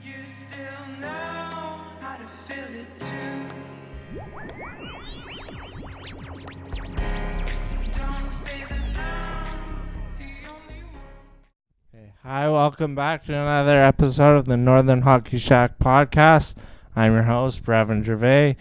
You still know how to feel it too. Don't say that I'm the only one. Hey, hi, welcome back to another episode of the Northern Hockey Shack podcast. I'm your host, Brevin Gervais.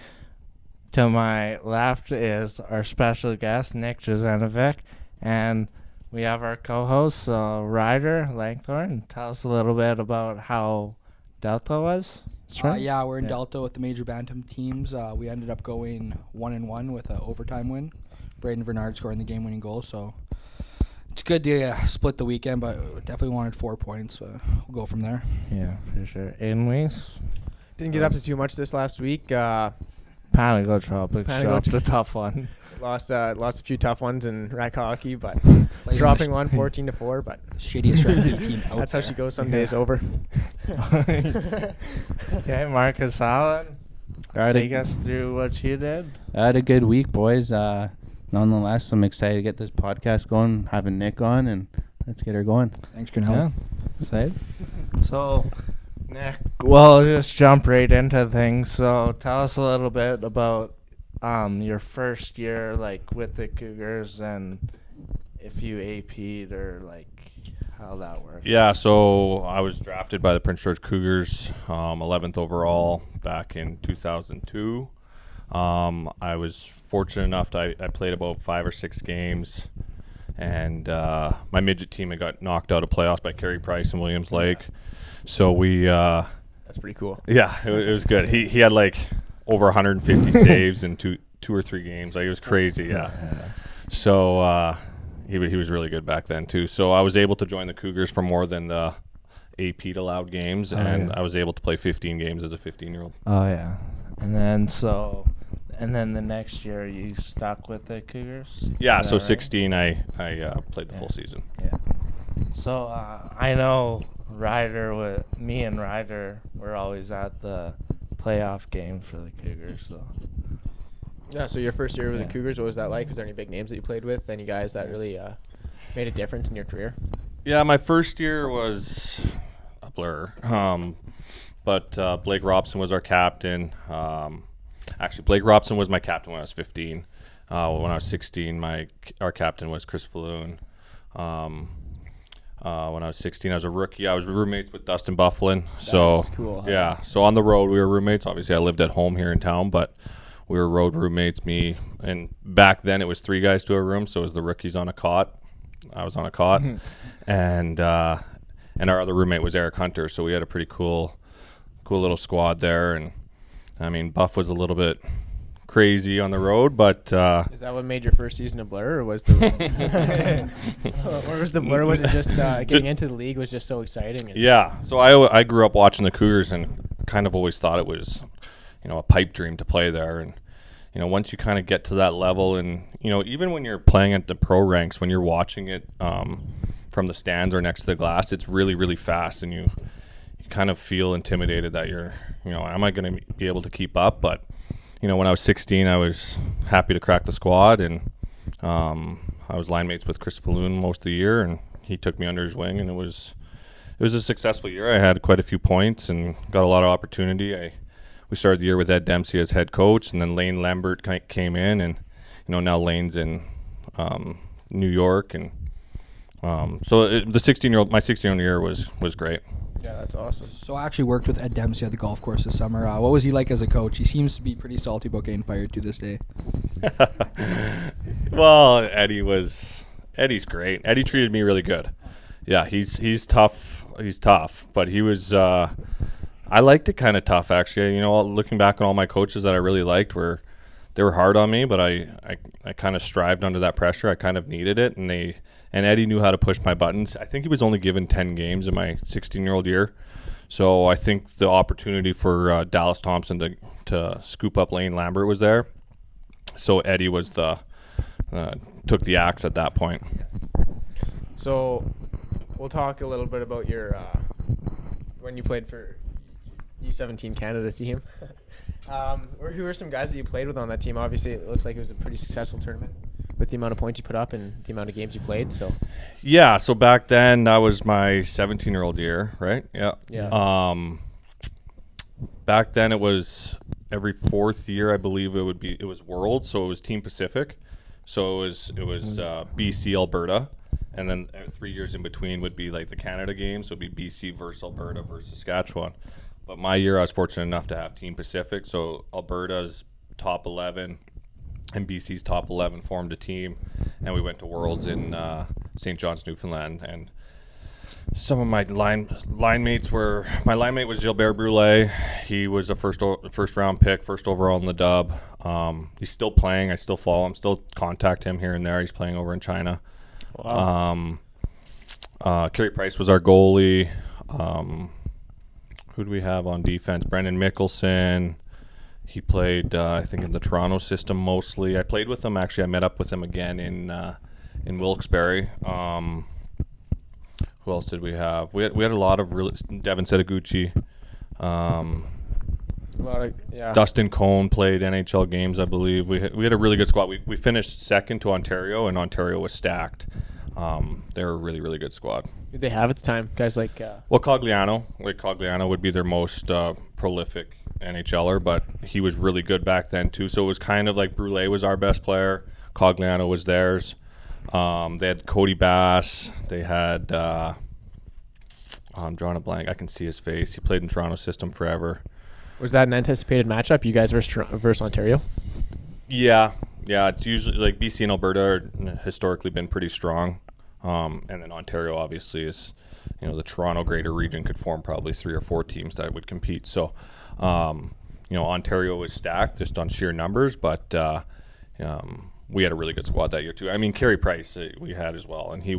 To my left is our special guest, Nick Drazenovic, and we have our co-host, Ryder Langthorne. Tell us a little bit about how Delta was. Yeah, we're in Delta with the major bantam teams. We ended up going 1-1 with an overtime win. Braden Bernard scoring the game-winning goal, so it's good to split the weekend, but definitely wanted 4 points. We'll go from there. Yeah, for sure. Inways. Didn't get up to too much this last week. Panago Tropics dropped a tough one. Lost a few tough ones in rec hockey, but Playing dropping one 14-4. But shittiest rugby team out that's how there. she goes. Some days over. Okay, Marcus Allen. Take us through what you did. I had a good week, boys. Nonetheless, I'm excited to get this podcast going, having Nick on, and let's get her going. Thanks, Grinnell. Excited. So, Nick, we'll just jump right into things. So, tell us a little bit about your first year, like, with the Cougars, and if you AP'd or, like, how that worked. Yeah, so I was drafted by the Prince George Cougars, 11th overall back in 2002. I was fortunate enough that I played about 5 or 6 games, and my midget team had got knocked out of playoffs by Kerry Price and Williams Lake. So we That's pretty cool. yeah, it was good. He had like over 150 saves in two or three games. Like, it was crazy. Yeah. So he was really good back then too. So I was able to join the Cougars for more than the AP'd allowed games, and I was able to play 15 games as a 15-year-old. Oh, yeah. And then the next year you stuck with the Cougars? Yeah, Is so that right? 16 I played the full season. Yeah. So I know me and Ryder were always at the playoff game for the Cougars. So Yeah. So your first year with Yeah. the Cougars, what was that like? Was there any big names that you played with? Any guys that really made a difference in your career? Yeah, my first year was a blur. But Blake Robson was our captain. Actually, Blake Robson was my captain when I was 15. When I was 16, our captain was Chris Falloon. When I was 16, I was a rookie. I was roommates with Dustin Bufflin. So That's cool, huh? yeah. So on the road, we were roommates. Obviously, I lived at home here in town, but we were road roommates. Me and back then it was 3 guys to a room, so it was the rookies on a cot. I was on a cot, and our other roommate was Eric Hunter. So we had a pretty cool little squad there. And I mean, Buff was a little bit crazy on the road, but Is that what made your first season a blur, or was the or was the blur? Was it just getting into the league was just so exciting? And yeah. So I grew up watching the Cougars and kind of always thought it was, a pipe dream to play there. And once you kind of get to that level, and even when you're playing at the pro ranks, when you're watching it from the stands or next to the glass, it's really, really fast, and you kind of feel intimidated that am I going to be able to keep up? But when I was 16, I was happy to crack the squad, and I was line mates with Chris Falloon most of the year, and he took me under his wing, and it was a successful year. I had quite a few points and got a lot of opportunity. We started the year with Ed Dempsey as head coach, and then Lane Lambert came in, and now Lane's in New York, and so my 16-year-old year was great. yeah, that's awesome. So I actually worked with Ed Dempsey at the golf course this summer. What was he like as a coach? He seems to be pretty salty about getting fired to this day. Well, Eddie's great. Eddie treated me really good. Yeah, he's tough. He's tough, but he was. I liked it kind of tough, actually. Looking back on all my coaches that I really liked, they were hard on me, but I kind of strived under that pressure. I kind of needed it, and Eddie knew how to push my buttons. I think he was only given 10 games in my 16-year-old year, so I think the opportunity for Dallas Thompson to scoop up Lane Lambert was there. So Eddie was took the axe at that point. So we'll talk a little bit about your when you played for U17 Canada team. Who were some guys that you played with on that team? Obviously, it looks like it was a pretty successful tournament with the amount of points you put up and the amount of games you played. So yeah, so back then that was my 17-year-old year, right? Yeah. Yeah. back then it was every 4th year, I believe it was World, so it was Team Pacific. So it was BC, Alberta, and then 3 years in between would be like the Canada games. So it'd be BC versus Alberta versus Saskatchewan. But my year, I was fortunate enough to have Team Pacific. So Alberta's top 11 and BC's top 11 formed a team, and we went to Worlds in St. John's, Newfoundland. And some of my line mates were, my line mate was Gilbert Brulé. He was a first round pick, first overall in the dub. He's still playing. I still follow him, still contact him here and there. He's playing over in China. Wow. Kerry Price was our goalie. Who do we have on defense? Brendan Mickelson. He played, I think, in the Toronto system mostly. I played with him. Actually, I met up with him again in Wilkes-Barre. Who else did we have? We had a lot of really Devin Setaguchi. Dustin Cohn played NHL games, I believe. We had a really good squad. We finished second to Ontario, and Ontario was stacked. They were a really, really good squad. Who did they have at the time? Guys like Well, Cogliano would be their most prolific NHLer, but he was really good back then too. So it was kind of like Brulé was our best player, Cogliano was theirs. They had Cody Bass. They had I'm drawing a blank. I can see his face. He played in Toronto system forever. Was that an anticipated matchup? You guys versus Ontario? Yeah. It's usually like BC and Alberta are historically been pretty strong, and then Ontario obviously is, the Toronto Greater Region could form probably 3 or 4 teams that would compete. So, Ontario was stacked just on sheer numbers, but we had a really good squad that year too. I mean, Kerry Price we had as well, and he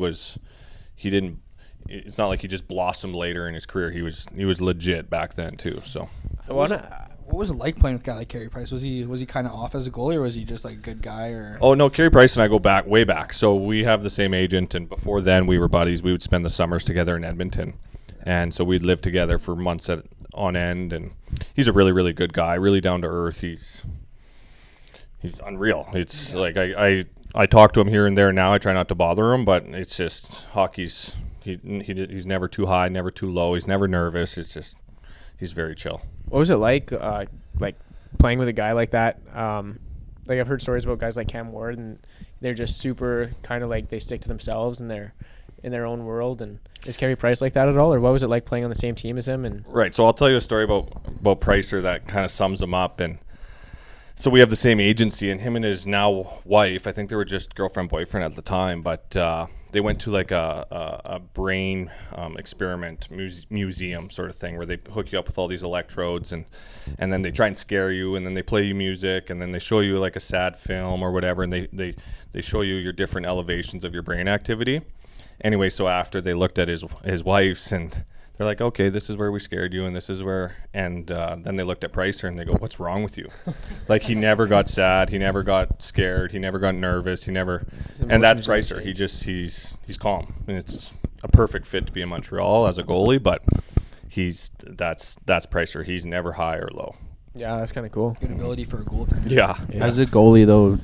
didn't. It's not like he just blossomed later in his career. He was legit back then too. So. What was it like playing with a guy like Kerry Price? Was he kind of off as a goalie, or was he just like a good guy? Or Oh no, Kerry Price and I go way back. So we have the same agent, and before then we were buddies. We would spend the summers together in Edmonton, and so we'd live together for months on end. And he's a really, really good guy, really down to earth. He's unreal. It's like I talk to him here and there now. I try not to bother him, but it's just hockey's. He's never too high, never too low. He's never nervous. It's just he's very chill. What was it like playing with a guy like that? I've heard stories about guys like Cam Ward, and they're just super kind of like they stick to themselves and they're in their own world. And is Kerry Price like that at all, or what was it like playing on the same team as him? And right, so I'll tell you a story about Pricer that kind of sums him up. And so we have the same agency, and him and his now wife, I think they were just girlfriend boyfriend at the time, but they went to like a brain experiment museum sort of thing where they hook you up with all these electrodes, and then they try and scare you, and then they play you music, and then they show you like a sad film or whatever, and they show you your different elevations of your brain activity. Anyway, so after they looked at his wife's, and they're like, okay, this is where we scared you, and this is where, and then they looked at Pricer and they go, what's wrong with you? Like, he never got sad, he never got scared, he never got nervous, and that's Pricer. He's calm, and it's a perfect fit to be in Montreal as a goalie, but that's Pricer. He's never high or low. yeah, that's kind of cool. good ability for a goaltender. Yeah. As a goalie, though,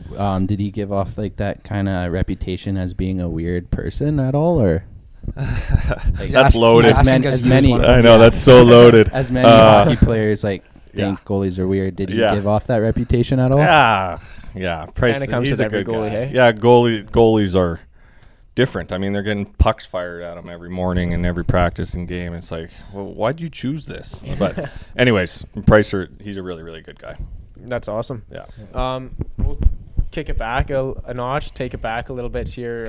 did he give off like that kind of reputation as being a weird person at all, or? That's loaded. As many. I know, that's so loaded. As many hockey players think Yeah. goalies are weird. Did he give off that reputation at all? Yeah. Price, Kinda comes he's with a every good goalie, guy. hey? Yeah, goalies are different. I mean, they're getting pucks fired at them every morning and every practice and game. It's like, well, why'd you choose this? But anyways, Pricer, he's a really, really good guy. That's awesome. Yeah. We'll kick it back a notch, take it back a little bit to your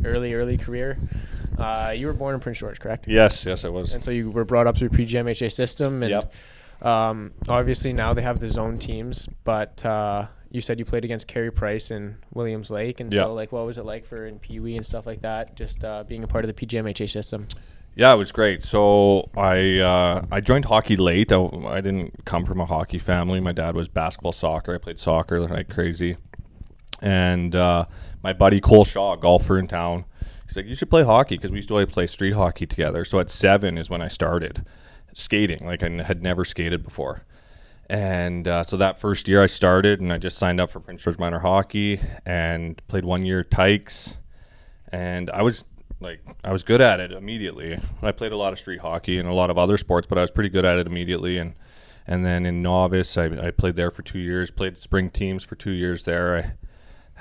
early career. You were born in Prince George, correct? Yes, I was. And so you were brought up through PGMHA system, and Yep. Obviously now they have the zone teams, but you said you played against Kerry Price in Williams Lake, and so what was it like for in Pee Wee and stuff like that, just being a part of the PGMHA system? Yeah, it was great. So I joined hockey late. I didn't come from a hockey family. My dad was basketball, soccer. I played soccer like crazy. And my buddy Cole Shaw, a golfer in town, he's like, you should play hockey, because we used to play street hockey together. So at 7 is when I started skating. Like, I had never skated before. And so that first year I started, and I just signed up for Prince George Minor Hockey and played 1 year Tykes. And I was good at it immediately. I played a lot of street hockey and a lot of other sports, but I was pretty good at it immediately. And And then in novice, I played there for 2 years, played spring teams for 2 years there. I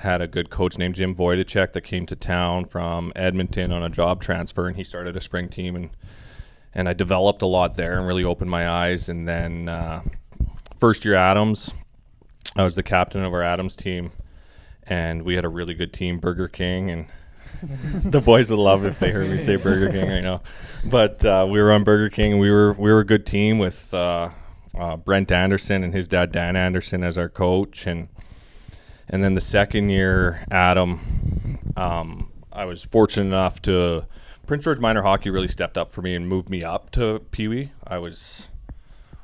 had a good coach named Jim Wojtacek that came to town from Edmonton on a job transfer, and he started a spring team, and I developed a lot there and really opened my eyes. And then first year Adams, I was the captain of our Adams team, and we had a really good team, Burger King, and the boys would love if they heard me say Burger King right now. But we were on Burger King, and we were a good team with Brent Anderson and his dad Dan Anderson as our coach, and then the second year, Adam, I was fortunate enough to Prince George Minor Hockey really stepped up for me and moved me up to Pee Wee. I was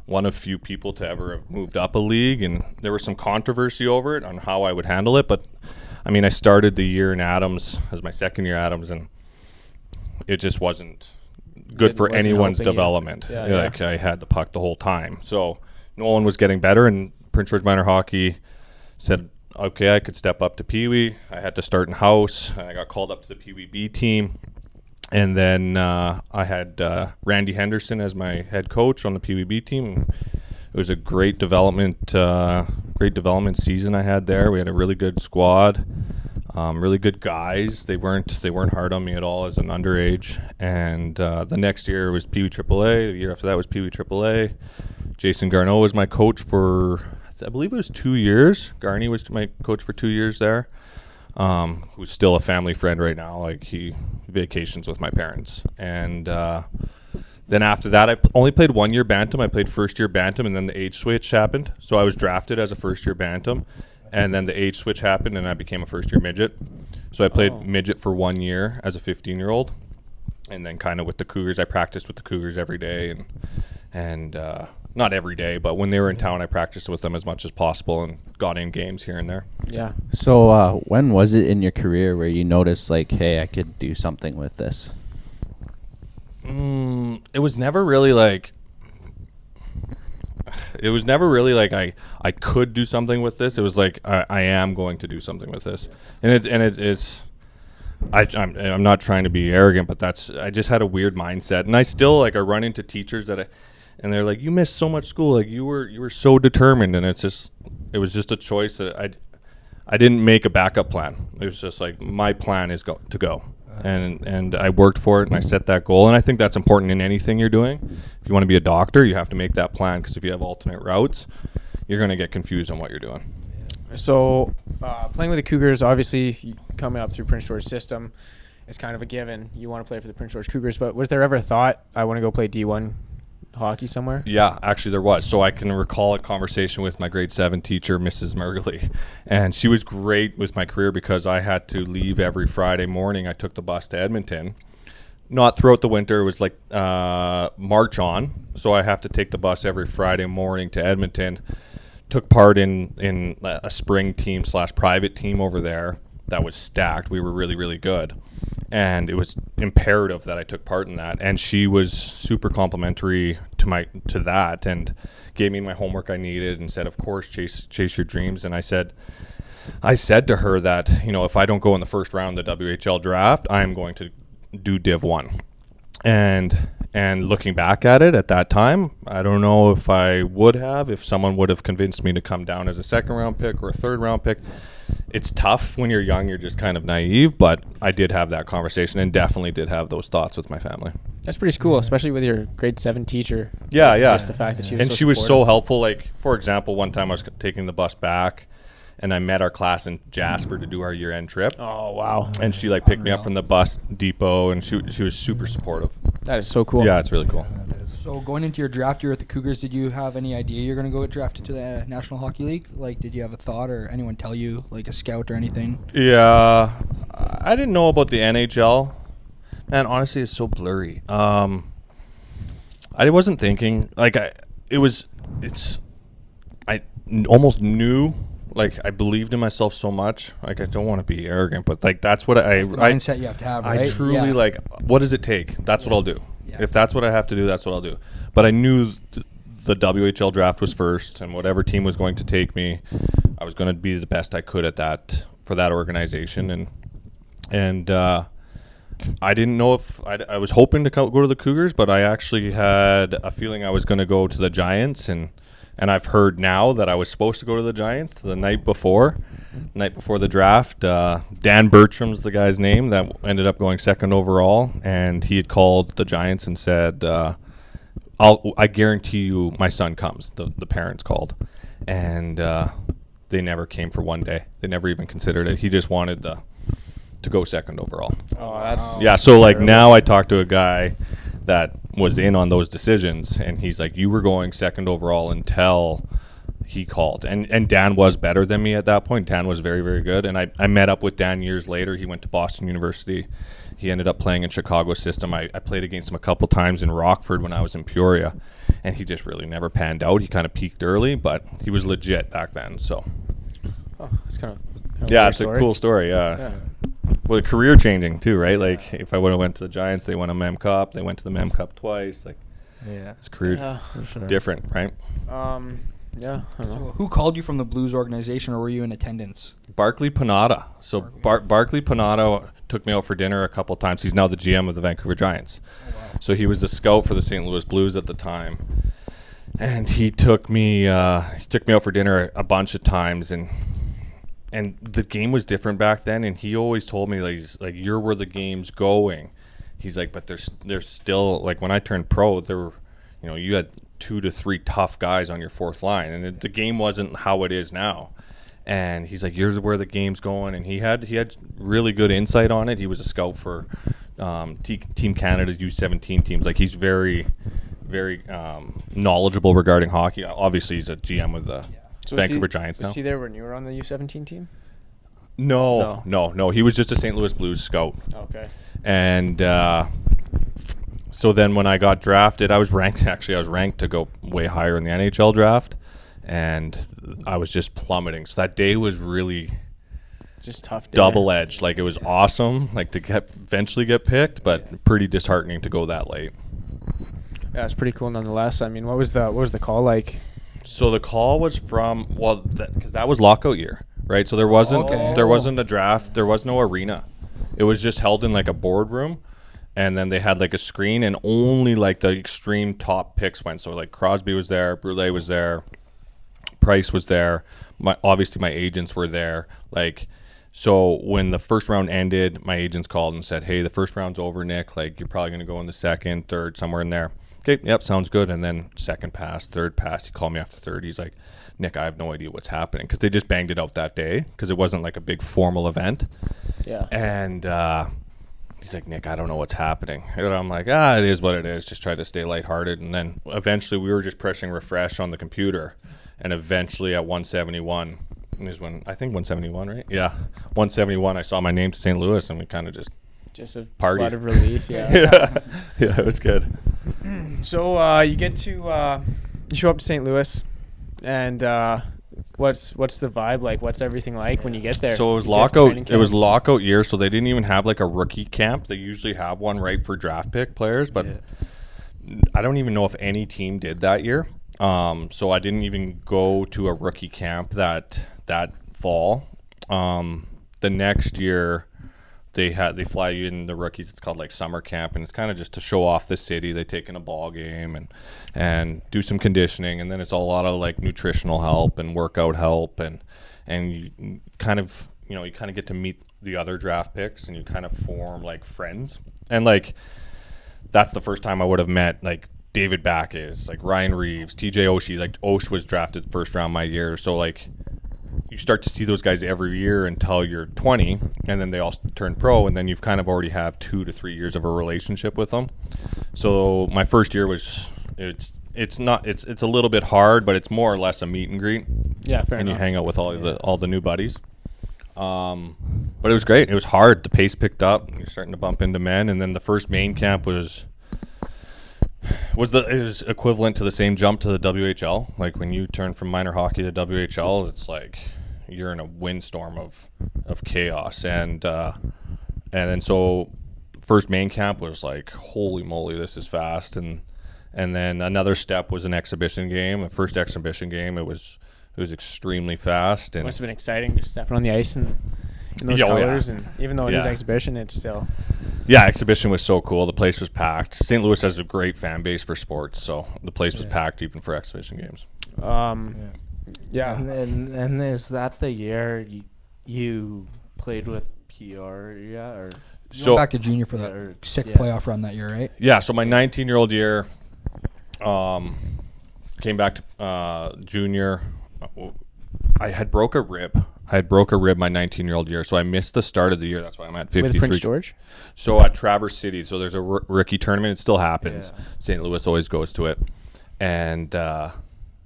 one of few people to ever have moved up a league, and there was some controversy over it on how I would handle it. But I mean, I started the year in Adams as my second year Adams, and it just wasn't good for anyone's development. Like I had the puck the whole time, so no one was getting better. And Prince George Minor Hockey said, okay, I could step up to Pee Wee. I had to start in house. I got called up to the Pee Wee B team. And then I had Randy Henderson as my head coach on the Pee Wee B team. It was a great development season I had there. We had a really good squad, really good guys. They weren't hard on me at all as an underage. And the next year was Pee Wee AAA. The year after that was Pee Wee AAA. Jason Garneau was my coach for, I believe it was 2 years. Garney was my coach for 2 years there. Who's still a family friend right now. Like, he vacations with my parents. And then after that, I only played 1 year Bantam. I played first year Bantam, and then the age switch happened. So I was drafted as a first year Bantam, and then the age switch happened, and I became a first year midget. So I played midget for 1 year as a 15-year-old. And then kind of with the Cougars, I practiced with the Cougars every day, and not every day, but when they were in town, I practiced with them as much as possible and got in games here and there. Yeah. So when was it in your career where you noticed, like, hey, I could do something with this? It was never really like I could do something with this. It was like I am going to do something with this, and it is. I'm not trying to be arrogant, but I just had a weird mindset, and I still I run into teachers and they're like, you missed so much school, like you were so determined, and it was just a choice that I didn't make a backup plan. It was just like, my plan is to go, and I worked for it, and I set that goal, and I think that's important in anything you're doing. If you want to be a doctor, you have to make that plan, because if you have alternate routes, you're going to get confused on what you're doing. So playing with the Cougars, obviously coming up through Prince George system, it's kind of a given. You want to play for the Prince George Cougars, but was there ever a thought, I want to go play D1 hockey somewhere? Yeah, actually there was. So I can recall a conversation with my grade 7 teacher, Mrs. Mergley, and she was great with my career because I had to leave every Friday morning. I took the bus to Edmonton. Not throughout the winter. It was like March on, so I have to take the bus every Friday morning to Edmonton. Took part in a spring team / private team over there that was stacked. We were really, really good. And it was imperative that I took part in that. And she was super complimentary to that, and gave me my homework I needed, and said, of course, chase your dreams. And I said to her that, if I don't go in the first round of the WHL draft, I am going to do Div 1. And looking back at it at that time, I don't know if I would have, if someone would have convinced me to come down as a second round pick or a third round pick. It's tough when you're young, you're just kind of naive, but I did have that conversation and definitely did have those thoughts with my family. That's pretty cool, especially with your grade 7 teacher. Yeah. Just the fact that she was she was so helpful. Like, for example, one time I was taking the bus back, and I met our class in Jasper to do our year-end trip. Oh, wow. And she picked me up from the bus depot, and she was super supportive. That is so cool. Yeah, it's really cool. So going into your draft year with the Cougars, did you have any idea you're going to go get drafted to the National Hockey League? Like, did you have a thought, or anyone tell you, like a scout or anything? Yeah, I didn't know about the NHL. Man, honestly, it's so blurry. I wasn't thinking. I almost knew. Like, I believed in myself so much. Like, I don't want to be arrogant, but that's what That's the mindset you have to have, right? I truly what does it take? That's what I'll do. Yeah. If that's what I have to do, that's what I'll do. But I knew the WHL draft was first, and whatever team was going to take me, I was going to be the best I could at that for that organization. And I didn't know if I was hoping to go to the Cougars, but I actually had a feeling I was going to go to the Giants, and I've heard now that I was supposed to go to the Giants the night before the draft. Dan Bertram's the guy's name that ended up going second overall, and he had called the Giants and said, I guarantee you my son comes. The parents called, and they never came for one day. They never even considered it. He just wanted to go second overall. Oh, that's Yeah, so like now I talked to a guy that was in on those decisions, and he's like, you were going second overall until he called. And Dan was better than me at that point. Dan was very, very good. And I met up with Dan years later. He went to Boston University. He ended up playing in Chicago's system. I played against him a couple times in Rockford when I was in Peoria, and he just really never panned out. He kind of peaked early, but he was legit back then. So it's kind of yeah, it's a cool story. Yeah. Well, career changing too, right? Like if I would have went to the Giants, they won a Mem Cup. They went to the Mem Cup twice. Like, Yeah. it's career different, right? Yeah. I don't So know. who called you from the Blues organization, or were you in attendance? Barclay Panada. So Barclay Panada took me out for dinner a couple times. He's now the GM of the Vancouver Giants. So he was the scout for the St. Louis Blues at the time, and he took me out for dinner a bunch of times, and the game was different back then. And he always told me, like, he's like, you're where the game's going. He's like, but there's still, like, when I turned pro, there were, you had 2 to 3 tough guys on your fourth line, and the game wasn't how it is now. And he's like, you're where the game's going, and he had really good insight on it. He was a scout for Team Canada's U17 teams. Like, he's very, very knowledgeable regarding hockey. Obviously, he's a GM of the Vancouver Giants now. Was he there when you were on the U17 team? No. He was just a St. Louis Blues scout. Okay. And so then when I got drafted, I was ranked to go way higher in the NHL draft, and I was just plummeting. So that day was really Just tough day. double-edged. Like, it was awesome, like, to eventually get picked, but pretty disheartening to go that late. Yeah, it's pretty cool nonetheless. I mean, what was the call like? So the call was from, well, because that was lockout year, right? So there wasn't a draft. There was no arena. It was just held in like a boardroom, and then they had like a screen, and only like the extreme top picks went. So like Crosby was there, Brule was there, Price was there. Obviously my agents were there. Like, so when the first round ended, my agents called and said, hey, the first round's over, Nick. Like, you're probably going to go in the second, third, somewhere in there. Okay, yep, sounds good. And then second pass, third pass, he called me after third. He's like, Nick, I have no idea what's happening, because they just banged it out that day because it wasn't like a big formal event. Yeah. And he's like, Nick, I don't know what's happening. And I'm like, it is what it is. Just try to stay lighthearted. And then eventually we were just pressing refresh on the computer. And eventually at 171 is when, I think 171, right? Yeah. 171, I saw my name to St. Louis, and we kind of just a Party. flood of relief. Yeah. yeah, it was good. So you get to you show up to St. Louis, and what's the vibe like? What's everything like when you get there? So it was You get to training lockout. It was camp? lockout year, so they didn't even have like a rookie camp. They usually have one right for draft pick players, but I don't even know if any team did that year. So I didn't even go to a rookie camp that fall. The next year, they fly you in, the rookies. It's called like summer camp, and it's kind of just to show off the city. They take in a ball game and do some conditioning, and then it's a lot of like nutritional help and workout help, and you kind of get to meet the other draft picks, and you kind of form like friends. And like, that's the first time I would have met like David Backes, like Ryan Reeves, TJ Oshie. Like, Osh was drafted first round my year, so like, you start to see those guys every year until you're 20, and then they all turn pro, and then you've kind of already have 2 to 3 years of a relationship with them. So my first year was it's a little bit hard, but it's more or less a meet and greet. Yeah, fair And enough. you hang out with all the new buddies. But it was great. It was hard. The pace picked up. You're starting to bump into men, and then the first main camp was equivalent to the same jump to the WHL. Like, when you turn from minor hockey to WHL, it's like you're in a windstorm of chaos. And then so first main camp was like, holy moly, this is fast. And then another step was an exhibition game. The first exhibition game, it was extremely fast. And Must have been exciting just stepping on the ice and in those Yeah, oh, yeah. colors, and even though it is Yeah. exhibition, it's still Yeah, exhibition was so cool. The place was packed. St. Louis has a great fan base for sports, so the place was packed even for exhibition games. Yeah. And is that the year you played with Peoria? Or You went back to junior for the sick playoff run that year, right? Yeah, so my 19-year-old year, came back to junior. I had broke a rib. my 19-year-old year, so I missed the start of the year. That's why I'm at 53. With Prince George? So at Traverse City, so there's a rookie tournament. It still happens. Yeah. St. Louis always goes to it. And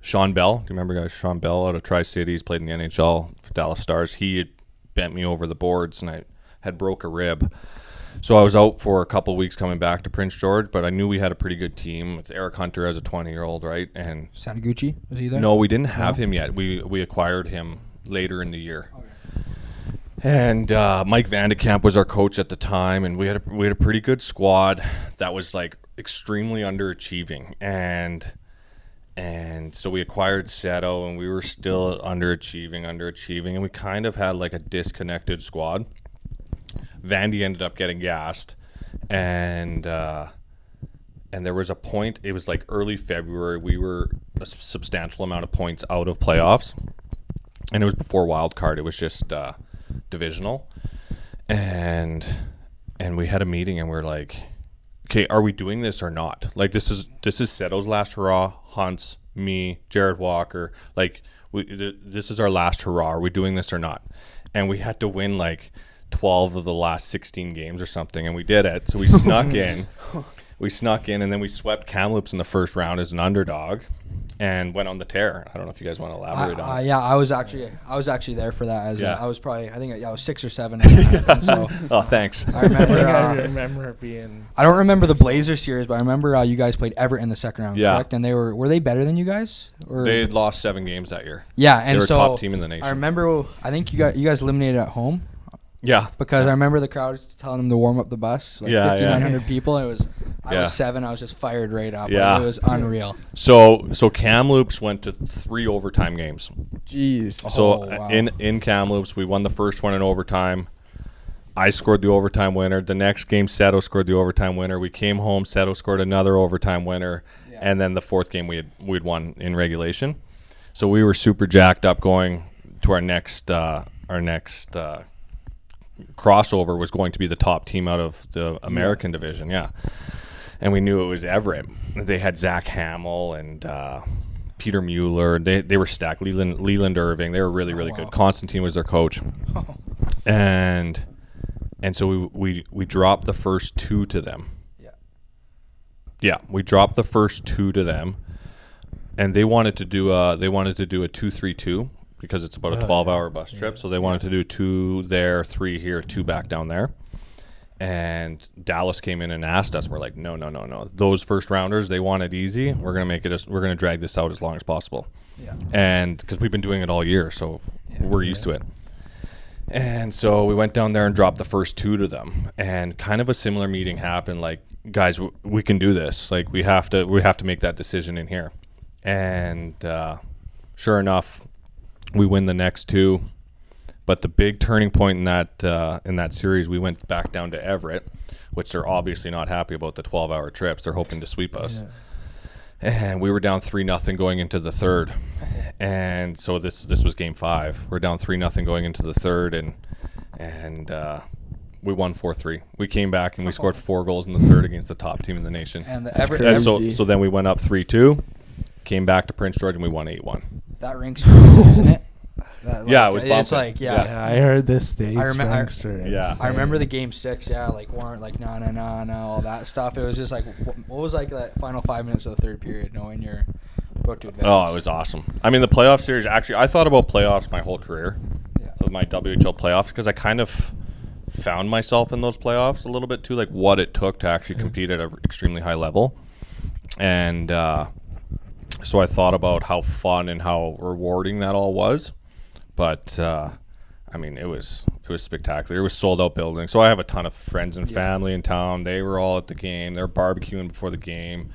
Sean Bell, do you remember guys? Sean Bell out of Tri-Cities, played in the NHL for Dallas Stars. He had bent me over the boards, and I had broke a rib. So I was out for a couple of weeks coming back to Prince George, but I knew we had a pretty good team. It's Eric Hunter as a 20-year-old, right? And Sataguchi, was he there? no, we didn't have him yet. We acquired him later in the year. Okay. And Mike Vandekamp was our coach at the time, and we had a pretty good squad that was like extremely underachieving. And so we acquired Seto, and we were still underachieving, and we kind of had like a disconnected squad. Vandy ended up getting gassed, and there was a point, it was like early February, we were a substantial amount of points out of playoffs, and it was before wild card. It was just divisional, and we had a meeting, and we're like, okay, are we doing this or not? Like, this is Seto's last hurrah, Hunt's, me, Jared Walker, like this is our last hurrah. Are we doing this or not? And we had to win like 12 of the last 16 games or something, and we did it. So we snuck in. And then we swept Kamloops in the first round as an underdog and went on the tear. I don't know if you guys want to elaborate on it. Yeah, I was actually there for that. I was probably, I was 6 or 7. So oh, thanks. I remember. I remember being. I don't remember the Blazers series, but I remember you guys played Everett in the second round, correct? And were they better than you guys? Or? They had lost 7 games that year. Yeah, and they were so top team in the nation. I remember. I think you guys eliminated at home. Yeah, because I remember the crowd telling them to warm up the bus, like 5,900 people. And I was 7. I was just fired right up. Yeah, it was unreal. So Kamloops went to 3 overtime games. Jeez. So wow. in Kamloops, we won the first one in overtime. I scored the overtime winner. The next game, Seto scored the overtime winner. We came home. Seto scored another overtime winner, and then the fourth game we'd won in regulation. So we were super jacked up going to our next crossover was going to be the top team out of the American division, and we knew it was Everett. They had Zach Hamill and Peter Mueller. They were stacked. Leland Irving. They were really good. Constantine was their coach, and so we dropped the first 2 to them. We dropped the first 2 to them, and they wanted to do a 2-3-2. Because it's about a 12-hour bus trip, so they wanted to do 2 there, 3 here, 2 back down there. And Dallas came in and asked us. We're like, no. Those first rounders, they want it easy. We're gonna drag this out as long as possible. Yeah. And because we've been doing it all year, so we're used to it. And so we went down there and dropped the first 2 to them. And kind of a similar meeting happened. Like, guys, we can do this. Like, we have to make that decision in here. And sure enough, we win the next 2, but the big turning point in that series, we went back down to Everett, which they're obviously not happy about the 12-hour trips. They're hoping to sweep us, and we were down 3-0 going into the third, and so this was Game 5. We're down 3-0 going into the third, and we won 4-3. We came back and we scored 4 goals in the third against the top team in the nation. And the Everett, and so then we went up 3-2, came back to Prince George, and we won 8-1. That rink's crazy, isn't it? It was bumping. It's like, I heard this stage. I remember the Game 6. Warrant, no, all that stuff. It was just like, what was like that final 5 minutes of the third period, knowing you're about to advance? Oh, it was awesome. I mean, the playoff series. Actually, I thought about playoffs my whole career, with my WHL playoffs, because I kind of found myself in those playoffs a little bit too, like what it took to actually compete at an extremely high level, and. So I thought about how fun and how rewarding that all was, but I mean it was spectacular. It was sold out building. So I have a ton of friends and family in town. They were all at the game. They were barbecuing before the game.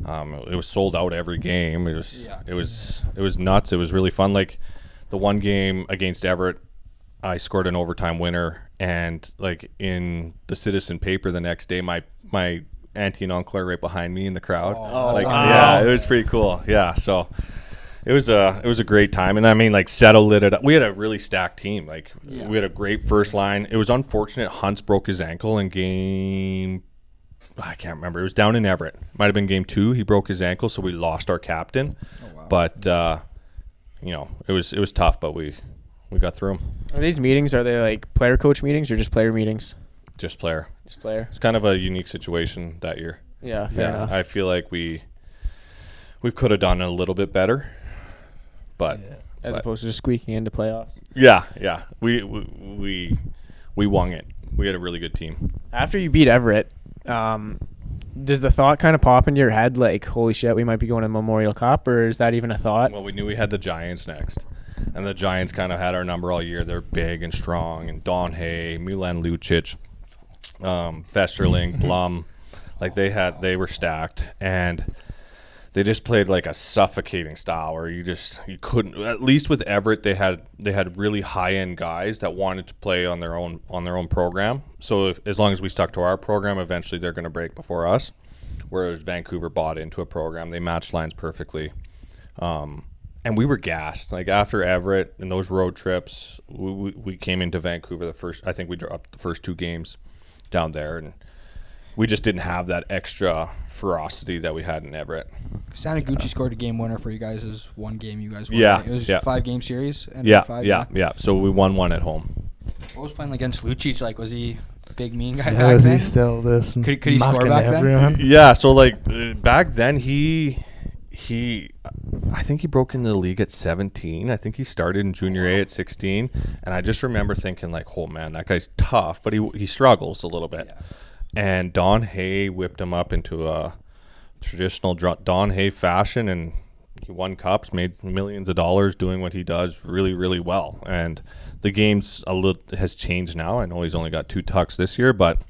It was sold out every game. It was nuts. It was really fun. Like the one game against Everett, I scored an overtime winner, and like in the Citizen paper the next day, my auntie and uncle are right behind me in the crowd. Yeah, it was pretty cool. Yeah, so it was a great time, and I mean, like, Seto lit it up. We had a really stacked team. Like, we had a great first line. It was unfortunate Hunts broke his ankle in game. I can't remember. It was down in Everett. Might have been game 2. He broke his ankle, so we lost our captain. Oh, wow. But it was tough, but we got through them. Are these meetings, are they like player coach meetings or just player meetings? Just player. Just player. It's kind of a unique situation that year. Yeah, fair enough. I feel like we could have done a little bit better, but as opposed to just squeaking into playoffs. Yeah. We won it. We had a really good team. After you beat Everett, does the thought kind of pop into your head like, holy shit, we might be going to Memorial Cup, or is that even a thought? Well, we knew we had the Giants next, and the Giants kind of had our number all year. They're big and strong, and Don Hay, Milan Lucic, Festerling, Blum, like they were stacked, and they just played like a suffocating style where you couldn't. At least with Everett, they had really high end guys that wanted to play on their own program. So as long as we stuck to our program, eventually they're going to break before us. Whereas Vancouver bought into a program, they matched lines perfectly, and we were gassed. Like after Everett and those road trips, we came into Vancouver I think we dropped the first 2 games down there, and we just didn't have that extra ferocity that we had in Everett. Sanaguchi scored a game winner for you guys. Is one game you guys won. Yeah, right? It was a 5-game series. Yeah. So we won 1 at home. What was playing against Lucic like? Was he a big mean guy Yeah, back is then? he still this? Could he score back everyone? then? Yeah. So like back then he I think he broke into the league at 17. I think he started in junior A at 16, and I just remember thinking like, oh man, that guy's tough, but he struggles a little bit. Yeah. And Don Hay whipped him up into a traditional Don Hay fashion, and he won cups, made millions of dollars doing what he does really, really well. And the game's has changed now. I know he's only got 2 tucks this year, but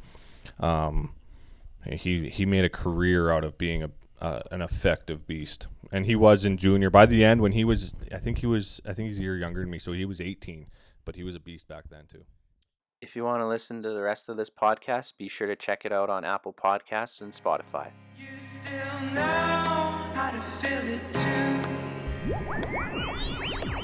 he made a career out of being an effective beast. And he was in junior. By the end, when he was, I think he's a year younger than me, so he was 18, but he was a beast back then too. If you want to listen to the rest of this podcast, be sure to check it out on Apple Podcasts and Spotify. You still know how to feel it too.